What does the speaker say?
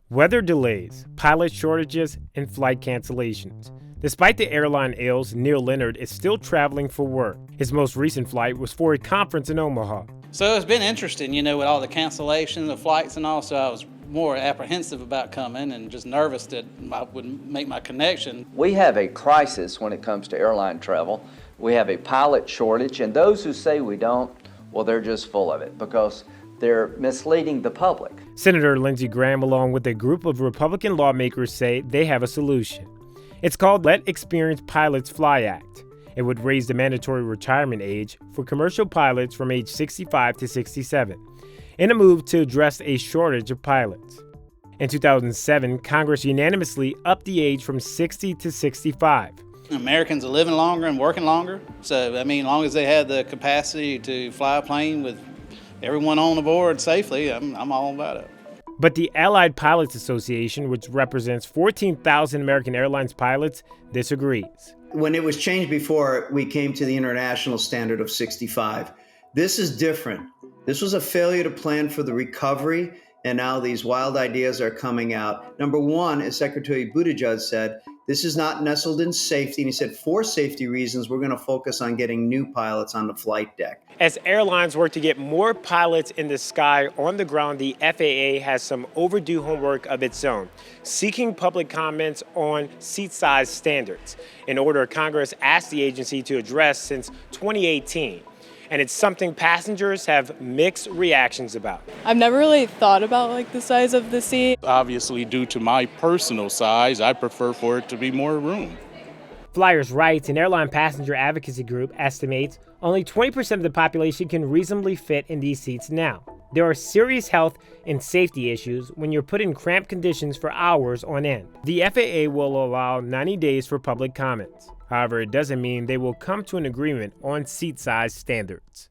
Weather delays, pilot shortages, and flight cancellations. Despite the airline ails, Leonard is still traveling for work. His most recent flight was for a conference in Omaha. So it's been interesting, with all the cancellations of flights and all, so I was more apprehensive about coming and just nervous that I wouldn't make my connection. We have a crisis when it comes to airline travel. We have a pilot shortage, and those who say we don't, well, they're just full of it because they're misleading the public. Senator Lindsey Graham, along with a group of Republican lawmakers, say they have a solution. It's called Let Experienced Pilots Fly Act. It would raise the mandatory retirement age for commercial pilots from age 65 to 67, in a move to address a shortage of pilots. In 2007, Congress unanimously upped the age from 60 to 65. Americans are living longer and working longer, so as long as they have the capacity to fly a plane with everyone on the board safely, I'm all about it. But the Allied Pilots Association, which represents 14,000 American Airlines pilots, disagrees. When it was changed before, we came to the international standard of 65. This is different. This was a failure to plan for the recovery, and now these wild ideas are coming out. Number one, as Secretary Buttigieg said, this is not nestled in safety. And he said, for safety reasons, we're going to focus on getting new pilots on the flight deck. As airlines work to get more pilots in the sky on the ground, the FAA has some overdue homework of its own, seeking public comments on seat size standards, an order Congress asked the agency to address since 2018. And it's something passengers have mixed reactions about. I've never really thought about the size of the seat. Obviously, due to my personal size, I prefer for it to be more room. Flyers' Rights, an airline passenger advocacy group, estimates only 20% of the population can reasonably fit in these seats now. There are serious health and safety issues when you're put in cramped conditions for hours on end. The FAA will allow 90 days for public comments. However, it doesn't mean they will come to an agreement on seat size standards.